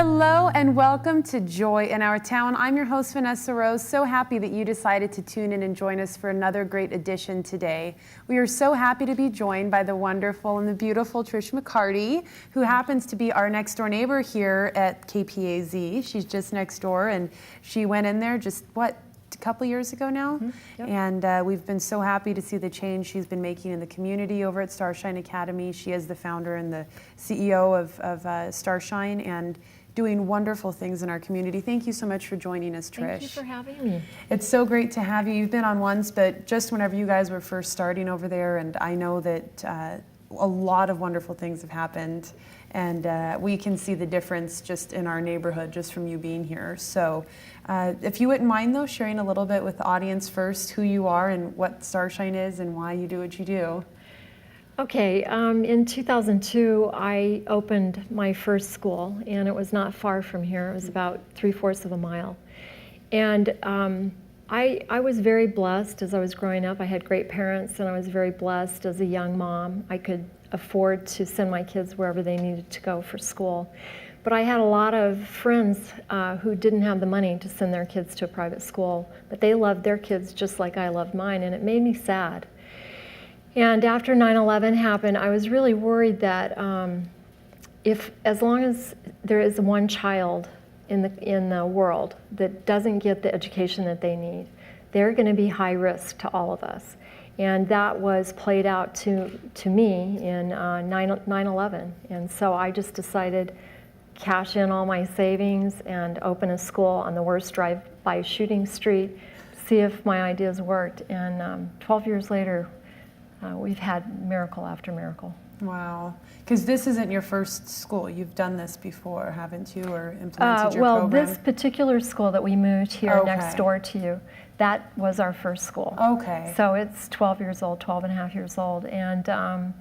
Hello and welcome to Joy in Our Town. I'm your host, Vanessa Rose. So happy that you decided to tune in and join us for another great edition today. We are so happy to be joined by the wonderful and the beautiful Trish McCarty, who happens to be our next door neighbor here at KPAZ. She's just next door, and she went in there just, a couple years ago now. Yep. And we've been so happy to see the change she's been making in the community over at Starshine Academy. She is the founder and the CEO of Starshine, and doing wonderful things in our community. Thank you so much for joining us, Trish. Thank you for having me. It's so great to have you. You've been on once, but just whenever you guys were first starting over there, and I know that a lot of wonderful things have happened, and we can see the difference just in our neighborhood just from you being here. So if you wouldn't mind, though, sharing a little bit with the audience first, who you are and what Starshine is and why you do what you do. Okay, in 2002, I opened my first school, and it was not far from here. It was about 3/4 of a mile. And I was very blessed as I was growing up. I had great parents, and I was very blessed as a young mom. I could afford to send my kids wherever they needed to go for school. But I had a lot of friends who didn't have the money to send their kids to a private school, but they loved their kids just like I loved mine, and it made me sad. And after 9/11 happened, I was really worried that as long as there is one child in the world that doesn't get the education that they need, they're going to be high risk to all of us. And that was played out to me in 9/11. And so I just decided cash in all my savings and open a school on the worst drive-by shooting street, see if my ideas worked. And 12 years later, we've had miracle after miracle. Wow. Because this isn't your first school. You've done this before, haven't you, or implemented your well, program? this particular school that we moved here next door to you, that was our first school. Okay. So it's 12 years old, 12 and a half years old. And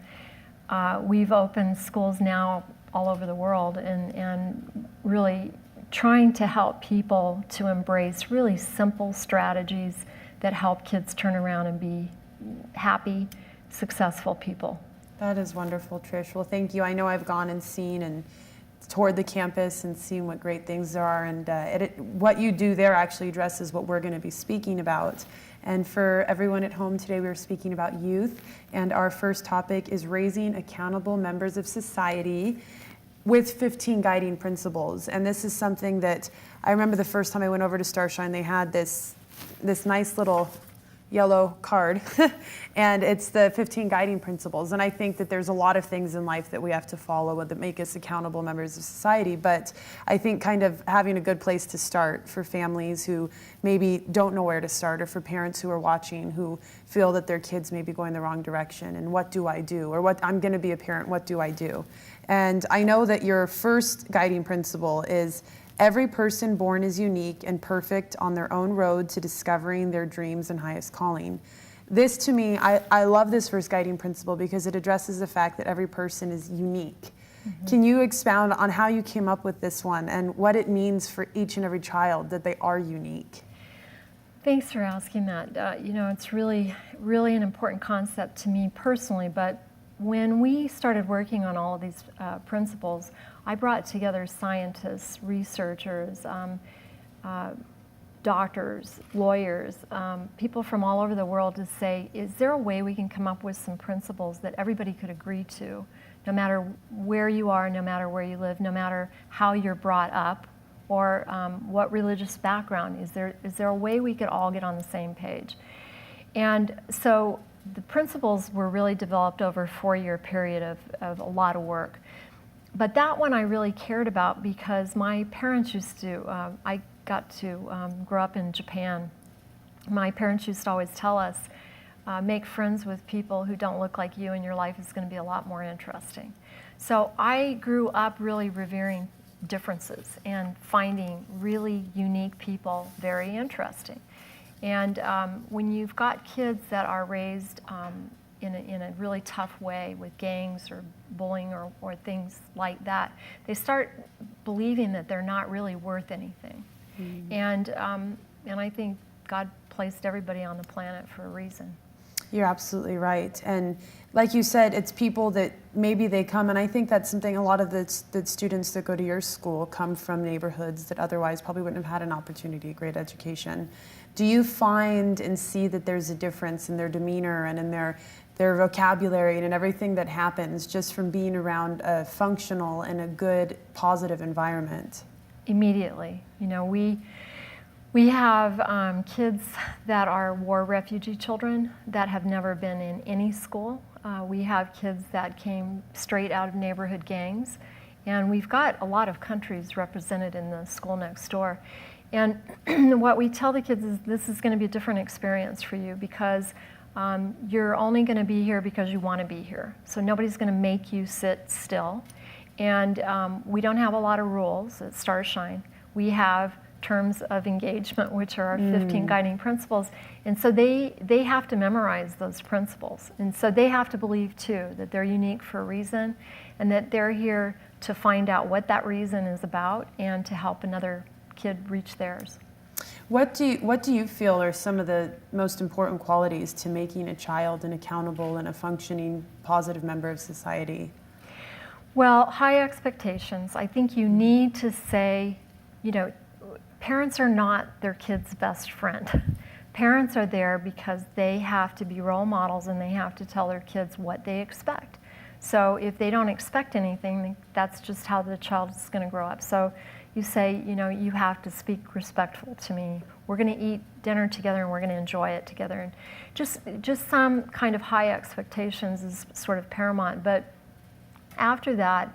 we've opened schools now all over the world, and really trying to help people to embrace really simple strategies that help kids turn around and be happy, successful people. That is wonderful, Trish. Well, thank you. I know I've gone and seen and toured the campus and seen what great things there are, and what you do there actually addresses what we're going to be speaking about. And for everyone at home today, we are speaking about youth, and our first topic is raising accountable members of society with 15 guiding principles. And this is something that I remember the first time I went over to Starshine, they had this nice little yellow card, and it's the 15 guiding principles. And I think that there's a lot of things in life that we have to follow that make us accountable members of society, but I think kind of having a good place to start for families who maybe don't know where to start, or for parents who are watching who feel that their kids may be going the wrong direction, and what do I do? Or I'm going to be a parent, what do I do? And I know that your first guiding principle is every person born is unique and perfect on their own road to discovering their dreams and highest calling. This, to me, I love this first guiding principle because it addresses the fact that every person is unique. Mm-hmm. Can you expound on how you came up with this one and what it means for each and every child that they are unique? Thanks for asking that. It's really, really an important concept to me personally, but when we started working on all of these principles, I brought together scientists, researchers, doctors, lawyers, people from all over the world to say, is there a way we can come up with some principles that everybody could agree to, no matter where you are, no matter where you live, no matter how you're brought up, or what religious background? Is there a way we could all get on the same page? And so the principles were really developed over a 4-year period of a lot of work. But that one I really cared about because my parents used to, I got to grow up in Japan. My parents used to always tell us, make friends with people who don't look like you, and your life is going to be a lot more interesting. So I grew up really revering differences and finding really unique people very interesting. And when you've got kids that are raised in a really tough way with gangs or bullying or things like that, they start believing that they're not really worth anything. Mm. And I think God placed everybody on the planet for a reason. You're absolutely right. And like you said, it's people that maybe they come, and I think that's something a lot of the students that go to your school come from neighborhoods that otherwise probably wouldn't have had an opportunity, a great education. Do you find and see that there's a difference in their demeanor and in their vocabulary and in everything that happens just from being around a functional and a good, positive environment? Immediately. You know, we have kids that are war refugee children that have never been in any school. We have kids that came straight out of neighborhood gangs. And we've got a lot of countries represented in the school next door. And what we tell the kids is this is going to be a different experience for you because you're only going to be here because you want to be here. So nobody's going to make you sit still. And we don't have a lot of rules at Starshine. We have terms of engagement, which are our 15 guiding principles. And so they have to memorize those principles. And so they have to believe, too, that they're unique for a reason and that they're here to find out what that reason is about and to help another kid reach theirs. What do you feel are some of the most important qualities to making a child an accountable and a functioning, positive member of society? Well, high expectations. I think you need to say, you know, parents are not their kids' best friend. Parents are there because they have to be role models and they have to tell their kids what they expect. So if they don't expect anything, that's just how the child is going to grow up. So you say, you know, you have to speak respectful to me. We're going to eat dinner together and we're going to enjoy it together. And just some kind of high expectations is sort of paramount. But after that,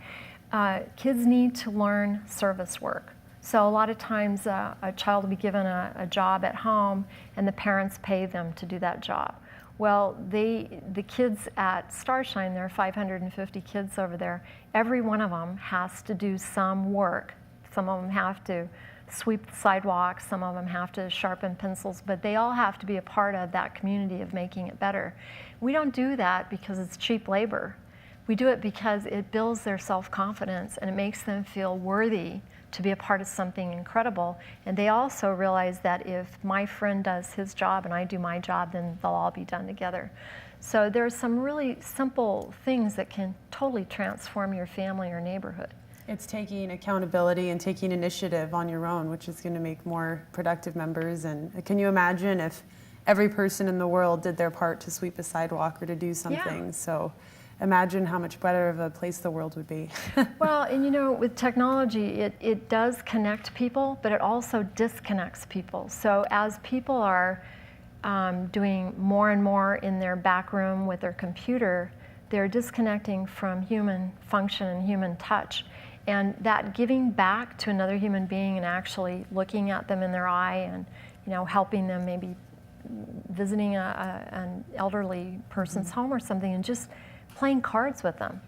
kids need to learn service work. So a lot of times a child will be given a job at home and the parents pay them to do that job. Well, the kids at Starshine, there are 550 kids over there, every one of them has to do some work. Some of them have to sweep the sidewalks, some of them have to sharpen pencils, but they all have to be a part of that community of making it better. We don't do that because it's cheap labor. We do it because it builds their self-confidence and it makes them feel worthy to be a part of something incredible. And they also realize that if my friend does his job and I do my job, then they'll all be done together. So there's some really simple things that can totally transform your family or neighborhood. It's taking accountability and taking initiative on your own, which is going to make more productive members. And can you imagine if every person in the world did their part to sweep a sidewalk or to do something? Yeah. So imagine how much better of a place the world would be. Well, and you know, with technology, it does connect people, but it also disconnects people. So as people are doing more and more in their back room with their computer, they're disconnecting from human function and human touch. And that giving back to another human being and actually looking at them in their eye and, you know, helping them, maybe visiting an elderly person's home or something and just playing cards with them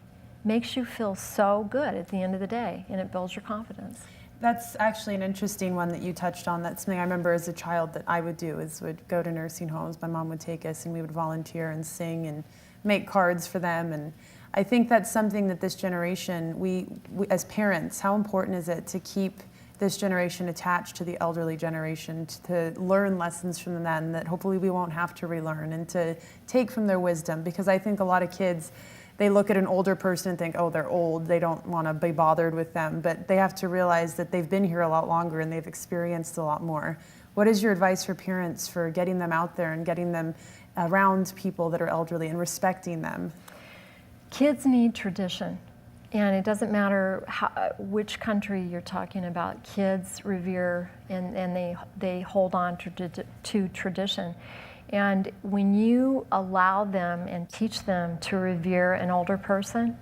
makes you feel so good at the end of the day, and it builds your confidence. That's actually an interesting one that you touched on. That's something I remember as a child that I would do, is would go to nursing homes. My mom would take us and we would volunteer and sing and make cards for them. And I think that's something that this generation, we as parents, how important is it to keep this generation attached to the elderly generation, to learn lessons from them that hopefully we won't have to relearn, and to take from their wisdom? Because I think a lot of kids, they look at an older person and think, oh, they're old, they don't want to be bothered with them. But they have to realize that they've been here a lot longer and they've experienced a lot more. What is your advice for parents for getting them out there and getting them around people that are elderly and respecting them? Kids need tradition, and it doesn't matter which country you're talking about. Kids revere and they hold on to tradition. And when you allow them and teach them to revere an older person,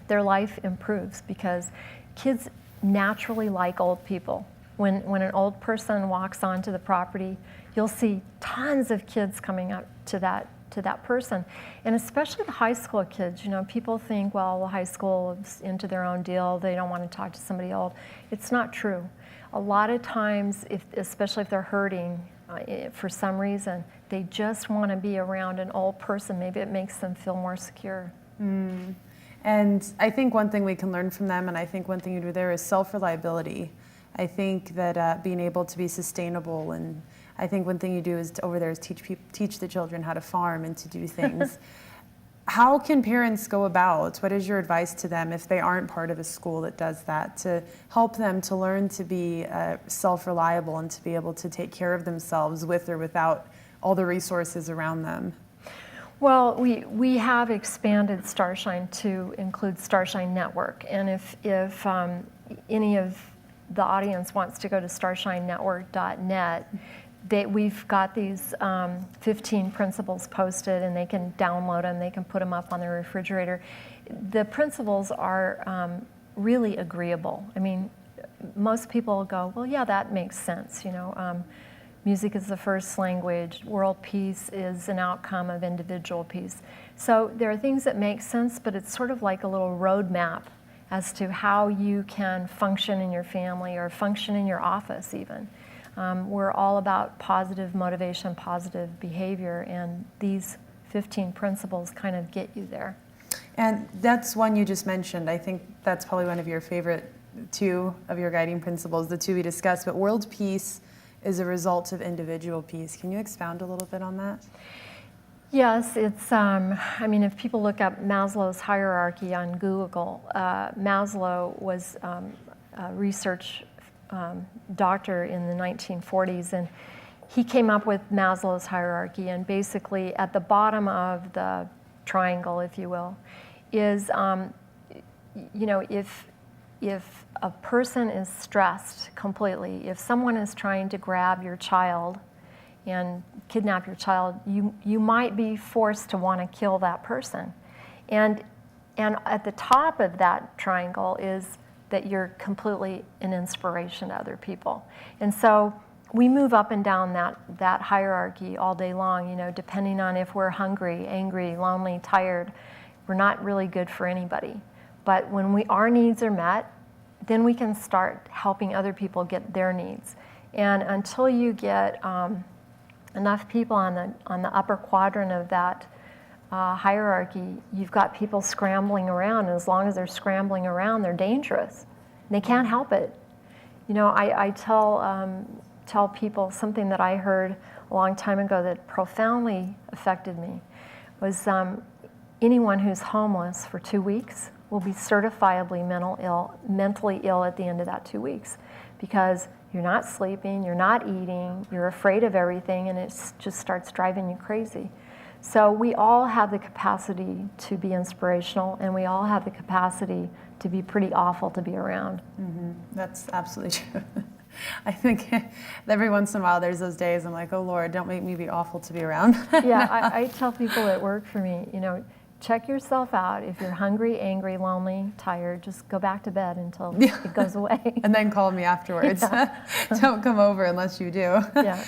their life improves because kids naturally like old people. When an old person walks onto the property, you'll see tons of kids coming up to that person. And especially the high school kids, you know, people think, well, high school is into their own deal, they don't want to talk to somebody old. It's not true. A lot of times, especially if they're hurting for some reason, they just want to be around an old person. Maybe it makes them feel more secure. And I think one thing we can learn from them, and I think one thing you do there, is self-reliability. I think that being able to be sustainable, and I think one thing you do is over there is teach the children how to farm and to do things. How can parents go about, what is your advice to them if they aren't part of a school that does that, to help them to learn to be self-reliable and to be able to take care of themselves with or without all the resources around them? Well, we have expanded Starshine to include Starshine Network, and if any of the audience wants to go to starshinenetwork.net, we've got these 15 principles posted, and they can download them, they can put them up on their refrigerator. The principles are really agreeable. I mean, most people go, well, yeah, that makes sense, you know. Music is the first language. World peace is an outcome of individual peace. So there are things that make sense, but it's sort of like a little roadmap as to how you can function in your family or function in your office even. We're all about positive motivation, positive behavior, and these 15 principles kind of get you there. And that's one you just mentioned. I think that's probably one of your favorite two of your guiding principles, the two we discussed, but world peace is a result of individual peace. Can you expound a little bit on that? Yes, it's, I mean, if people look up Maslow's hierarchy on Google, Maslow was a research doctor in the 1940s, and he came up with Maslow's hierarchy, and basically at the bottom of the triangle, if you will, is, you know, if a person is stressed completely, if someone is trying to grab your child and kidnap your child, you might be forced to want to kill that person. And at the top of that triangle is that you're completely an inspiration to other people. And so we move up and down that hierarchy all day long, you know, depending on if we're hungry, angry, lonely, tired. We're not really good for anybody. But when our needs are met, then we can start helping other people get their needs. And until you get enough people on the upper quadrant of that hierarchy, you've got people scrambling around, and as long as they're scrambling around, they're dangerous. They can't help it. You know, I tell people something that I heard a long time ago that profoundly affected me was anyone who's homeless for 2 weeks will be certifiably mentally ill at the end of that 2 weeks, because you're not sleeping, you're not eating, you're afraid of everything, and it just starts driving you crazy. So we all have the capacity to be inspirational, and we all have the capacity to be pretty awful to be around. Mm-hmm. That's absolutely true. I think every once in a while there's those days I'm like, oh Lord, don't make me be awful to be around. Yeah, I tell people that work for me, you know, check yourself out. If you're hungry, angry, lonely, tired, just go back to bed until it goes away. And then call me afterwards. Yeah. Don't come over unless you do. Yeah.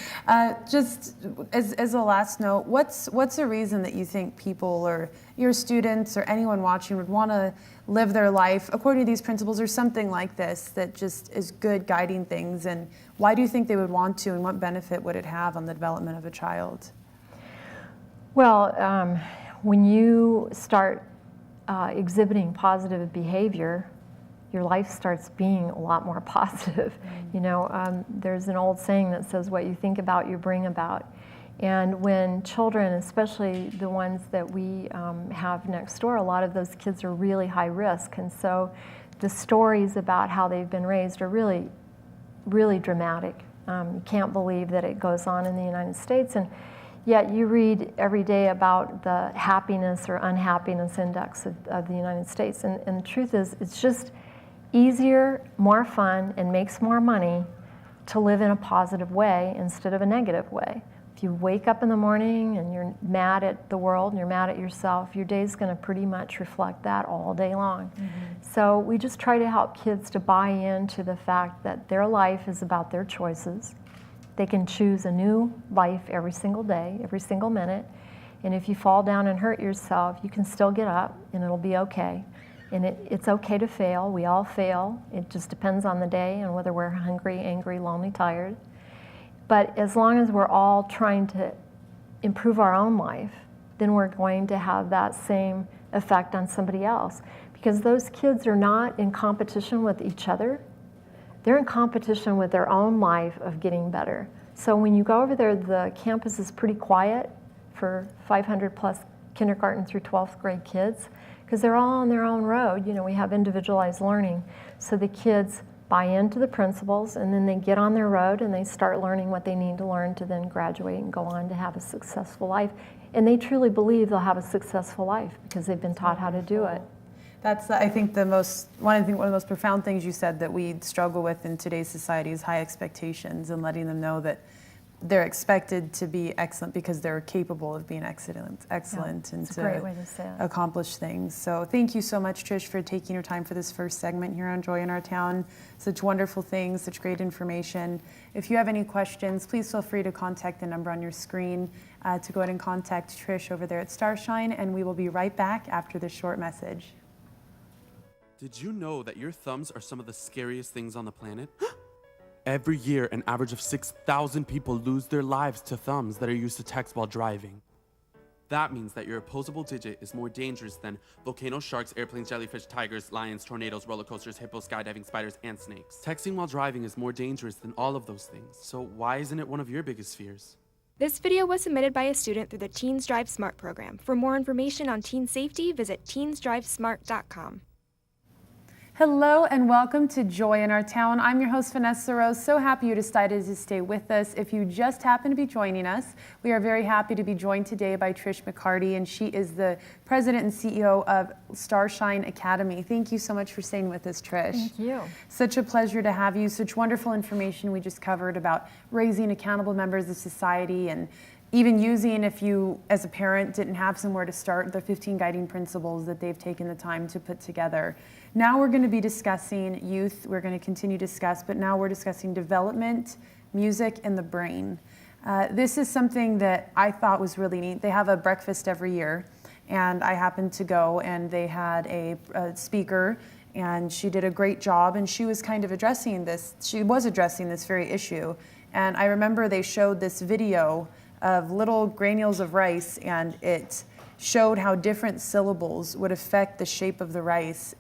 Just as a last note, what's a reason that you think people or your students or anyone watching would want to live their life according to these principles or something like this that just is good guiding things? And why do you think they would want to, and what benefit would it have on the development of a child? Well, when you start exhibiting positive behavior, your life starts being a lot more positive. Mm-hmm. You know, there's an old saying that says, what you think about, you bring about. And when children, especially the ones that we have next door, a lot of those kids are really high risk. And so the stories about how they've been raised are really, really dramatic. You can't believe that it goes on in the United States. And yet you read every day about the happiness or unhappiness index of the United States. And the truth is, it's just easier, more fun, and makes more money to live in a positive way instead of a negative way. If you wake up in the morning and you're mad at the world and you're mad at yourself, your day's going to pretty much reflect that all day long. Mm-hmm. So we just try to help kids to buy into the fact that their life is about their choices. They can choose a new life every single day, every single minute. And if you fall down and hurt yourself, you can still get up and it'll be okay. And it's okay to fail. We all fail. It just depends on the day and whether we're hungry, angry, lonely, tired. But as long as we're all trying to improve our own life, then we're going to have that same effect on somebody else. Because those kids are not in competition with each other. They're in competition with their own life of getting better. So when you go over there, the campus is pretty quiet for 500 plus kindergarten through 12th grade kids, because they're all on their own road. You know, we have individualized learning. So the kids buy into the principles, and then they get on their road and they start learning what they need to learn to then graduate and go on to have a successful life. And they truly believe they'll have a successful life because they've been taught how to do it. That's, I think, one of the most profound things you said that we struggle with in today's society is high expectations, and letting them know that they're expected to be excellent because they're capable of being excellent and It's a great way to say it. accomplish things. So thank you so much, Trish, for taking your time for this first segment here on Joy in Our Town. Such wonderful things, such great information. If you have any questions, please feel free to contact the number on your screen to go ahead and contact Trish over there at Starshine, and we will be right back after this short message. Did you know that your thumbs are some of the scariest things on the planet? Every year, an average of 6,000 people lose their lives to thumbs that are used to text while driving. That means that your opposable digit is more dangerous than volcanoes, sharks, airplanes, jellyfish, tigers, lions, tornadoes, roller coasters, hippos, skydiving, spiders, and snakes. Texting while driving is more dangerous than all of those things. So why isn't it one of your biggest fears? This video was submitted by a student through the Teens Drive Smart program. For more information on teen safety, visit teensdrivesmart.com. Hello and welcome to Joy in Our Town. I'm your host, Vanessa Rose. So happy you decided to stay with us. If you just happen to be joining us, we are very happy to be joined today by Trish McCarty, and she is the president and CEO of Starshine Academy. Thank you so much for staying with us, Trish. Thank you. Such a pleasure to have you. Such wonderful information we just covered about raising accountable members of society, and even using, if you as a parent didn't have somewhere to start, the 15 guiding principles that they've taken the time to put together. Now we're going to be discussing youth. We're going to continue to discuss, but now we're discussing development, music, and the brain. This is something that I thought was really neat. They have a breakfast every year, and I happened to go, and they had a speaker, and she did a great job, and she was kind of addressing this. She was addressing this very issue, and I remember they showed this video of little granules of rice, and it showed how different syllables would affect the shape of the rice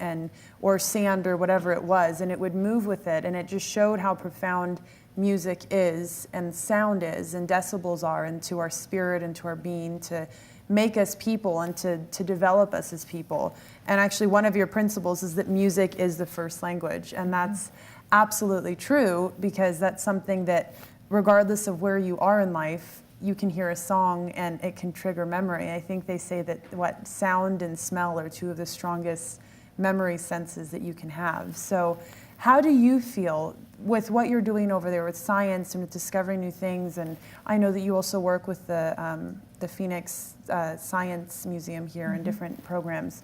or sand or whatever it was, and it would move with it, and it just showed how profound music is and sound is and decibels are into our spirit and to our being, to make us people and to develop us as people. And actually one of your principles is that music is the first language, and that's absolutely true, because that's something that regardless of where you are in life, you can hear a song and it can trigger memory. I think they say that sound and smell are two of the strongest memory senses that you can have. So how do you feel with what you're doing over there with science and with discovering new things? And I know that you also work with the Phoenix Science Museum here in different programs.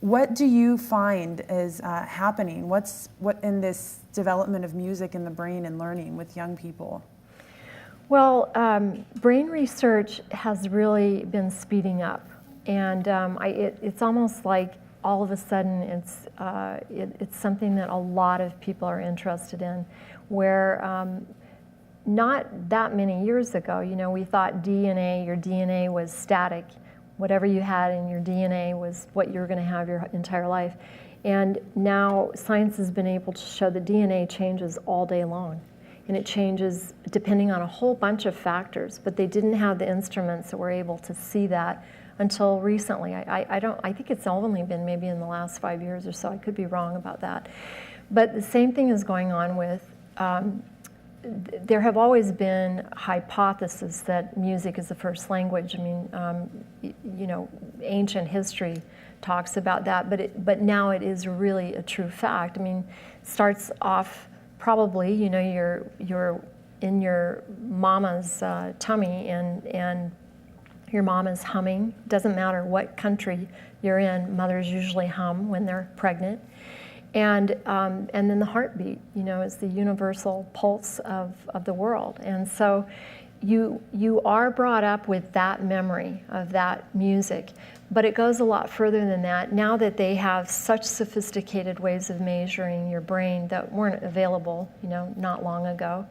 What do you find is happening? What in this development of music in the brain and learning with young people? Well, brain research has really been speeding up, and it's almost like all of a sudden it's something that a lot of people are interested in, where not that many years ago, we thought your DNA was static. Whatever you had in your DNA was what you're going to have your entire life. And now science has been able to show that DNA changes all day long. And it changes depending on a whole bunch of factors, but they didn't have the instruments that were able to see that until recently. I think it's only been maybe in the last 5 years or so. I could be wrong about that. But the same thing is going on with, there have always been hypotheses that music is the first language. I mean, ancient history talks about that, but now it is really a true fact. I mean, it starts off probably, you're in your mama's tummy and your mama's humming. Doesn't matter what country you're in, mothers usually hum when they're pregnant. And then the heartbeat, is the universal pulse of the world. And so you are brought up with that memory of that music, but it goes a lot further than that. Now that they have such sophisticated ways of measuring your brain that weren't available, not long ago,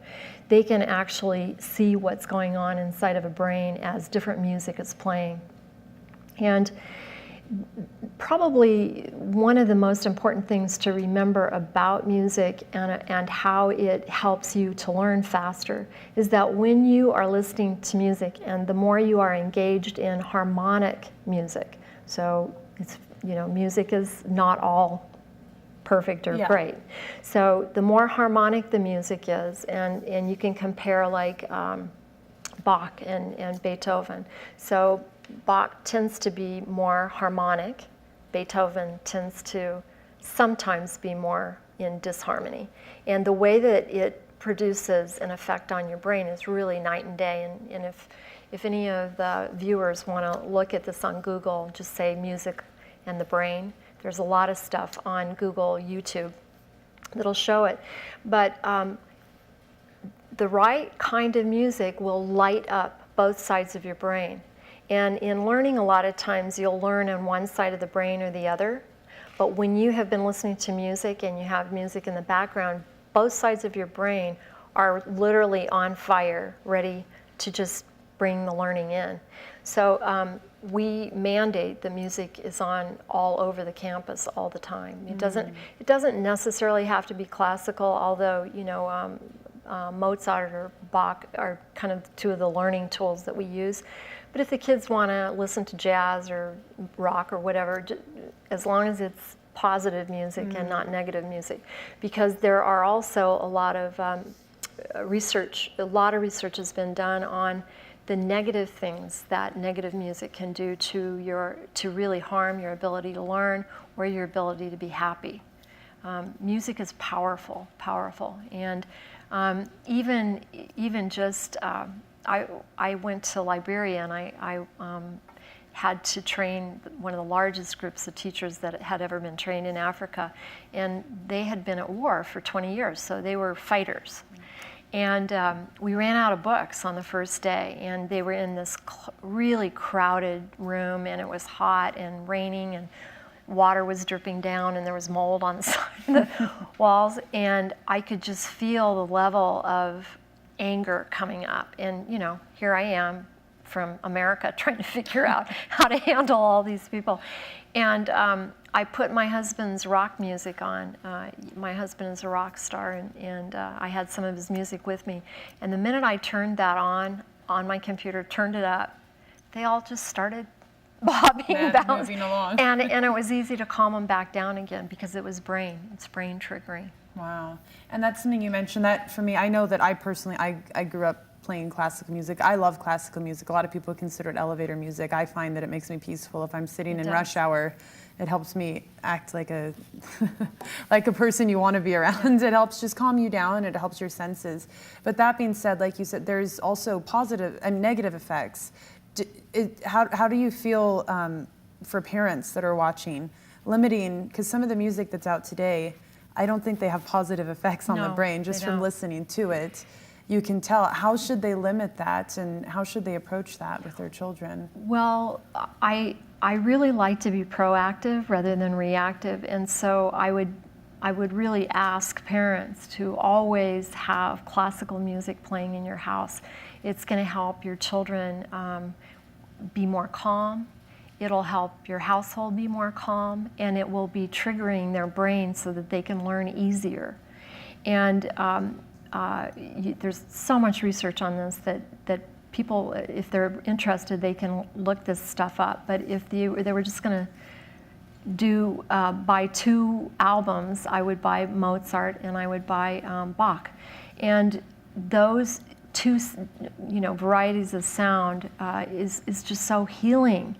they can actually see what's going on inside of a brain as different music is playing. And Probably one of the most important things to remember about music and how it helps you to learn faster is that when you are listening to music, and the more you are engaged in harmonic music, so it's, music is not all perfect or great. So the more harmonic the music is, and you can compare like Bach and Beethoven. So Bach tends to be more harmonic. Beethoven tends to sometimes be more in disharmony. And the way that it produces an effect on your brain is really night and day. And if any of the viewers want to look at this on Google, just say music and the brain. There's a lot of stuff on Google, YouTube that'll show it. But the right kind of music will light up both sides of your brain. And in learning, a lot of times you'll learn on one side of the brain or the other. But when you have been listening to music and you have music in the background, both sides of your brain are literally on fire, ready to just bring the learning in. So we mandate the music is on all over the campus all the time. It doesn't necessarily have to be classical, although Mozart or Bach are kind of two of the learning tools that we use. But if the kids want to listen to jazz or rock or whatever, as long as it's positive music and not negative music, because there are also a lot of research has been done on the negative things that negative music can do to really harm your ability to learn or your ability to be happy. Music is powerful, and even just I went to Liberia, and I had to train one of the largest groups of teachers that had ever been trained in Africa, and they had been at war for 20 years, so they were fighters. And we ran out of books on the first day, and they were in this really crowded room, and it was hot and raining, and water was dripping down, and there was mold on the side of the walls, and I could just feel the level of anger coming up. And here I am from America trying to figure out how to handle all these people. And I put my husband's rock music on. My husband is a rock star, and I had some of his music with me. And the minute I turned that on my computer, turned it up, they all just started bobbing, bouncing along. And it was easy to calm them back down again because it was it's brain triggering. Wow. And that's something you mentioned that for me, I know that I personally, I grew up playing classical music. I love classical music. A lot of people consider it elevator music. I find that it makes me peaceful. If I'm sitting in rush hour, it helps me act like a like a person you want to be around. It helps just calm you down. It helps your senses. But that being said, like you said, there's also positive and negative effects. How do you feel for parents that are watching, limiting, because some of the music that's out today, I don't think they have positive effects on the brain just from listening to it. You can tell. How should they limit that, and how should they approach that with their children? Well, I really like to be proactive rather than reactive, and so I would really ask parents to always have classical music playing in your house. It's going to help your children be more calm. It'll help your household be more calm, and it will be triggering their brain so that they can learn easier. And there's so much research on this that people, if they're interested, they can look this stuff up. But if they were just going to buy 2 albums, I would buy Mozart and I would buy Bach. And those 2 varieties of sound is just so healing.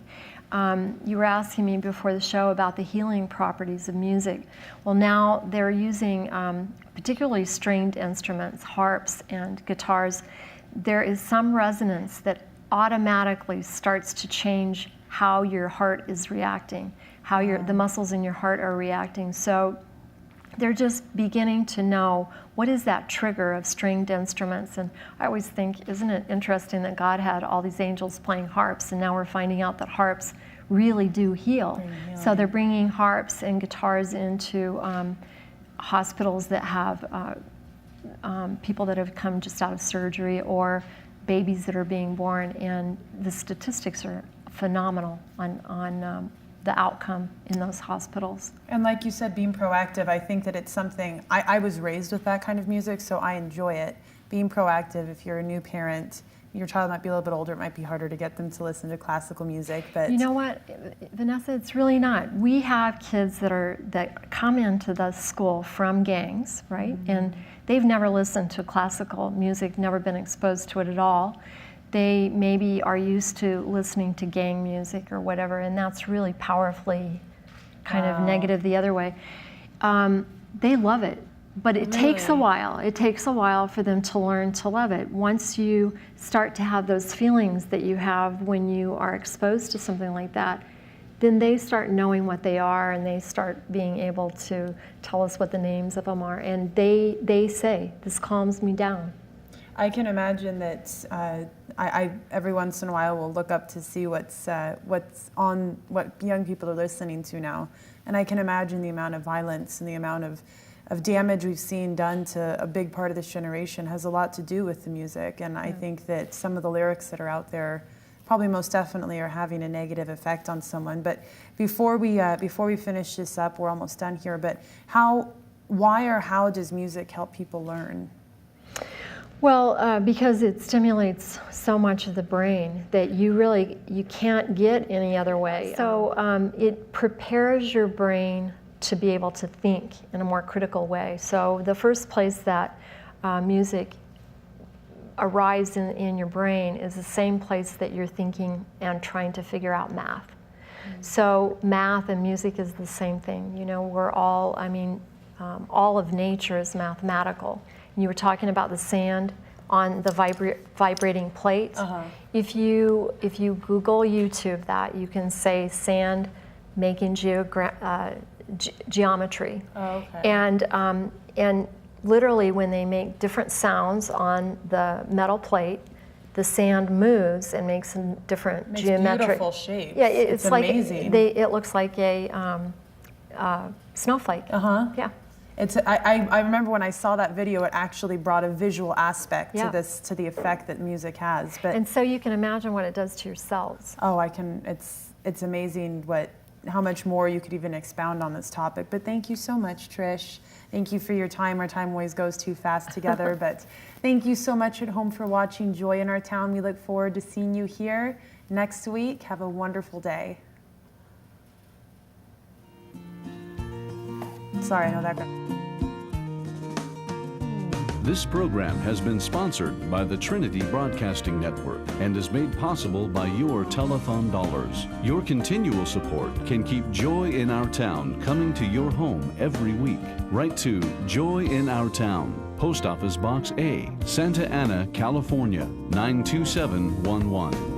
You were asking me before the show about the healing properties of music. Well, now they're using particularly stringed instruments, harps and guitars. There is some resonance that automatically starts to change how your heart is reacting, how the muscles in your heart are reacting. So they're just beginning to know what is that trigger of stringed instruments. And I always think, isn't it interesting that God had all these angels playing harps, and now we're finding out that harps really do heal. So they're bringing harps and guitars into hospitals that have people that have come just out of surgery or babies that are being born, and the statistics are phenomenal on the outcome in those hospitals. And like you said, being proactive, I think that it's something, I was raised with that kind of music, so I enjoy it. Being proactive, if you're a new parent, your child might be a little bit older, it might be harder to get them to listen to classical music, but... You know what, Vanessa, it's really not. We have kids that come into the school from gangs, right? Mm-hmm. And they've never listened to classical music, never been exposed to it at all. They maybe are used to listening to gang music or whatever, and that's really powerfully kind of negative the other way. They love it, but it takes a while. It takes a while for them to learn to love it. Once you start to have those feelings that you have when you are exposed to something like that, then they start knowing what they are, and they start being able to tell us what the names of them are, and they say, this calms me down. I can imagine that I every once in a while will look up to see what's on, what young people are listening to now. And I can imagine the amount of violence and the amount of damage we've seen done to a big part of this generation has a lot to do with the music. And I think that some of the lyrics that are out there probably most definitely are having a negative effect on someone. But before we finish this up, we're almost done here, but why or how does music help people learn? Well, because it stimulates so much of the brain that you can't get any other way. So it prepares your brain to be able to think in a more critical way. So the first place that music arrives in your brain is the same place that you're thinking and trying to figure out math. Mm-hmm. So math and music is the same thing. You know, we're all, all of nature is mathematical. You were talking about the sand on the vibrating plate. Uh-huh. If you Google YouTube that, you can say sand making geometry. Oh, okay. And literally when they make different sounds on the metal plate, the sand moves and makes some different geometric. Beautiful shapes. Yeah, it's like amazing. It looks like a snowflake. Uh-huh. Yeah. I remember when I saw that video, it actually brought a visual aspect to the effect that music has. And so you can imagine what it does to your cells. Oh, I can. It's amazing how much more you could even expound on this topic. But thank you so much, Trish. Thank you for your time. Our time always goes too fast together. But thank you so much at home for watching Joy in Our Town. We look forward to seeing you here next week. Have a wonderful day. Sorry, I know that. This program has been sponsored by the Trinity Broadcasting Network and is made possible by your telethon dollars. Your continual support can keep Joy in Our Town coming to your home every week. Write to Joy in Our Town, Post Office Box A, Santa Ana, California, 92711.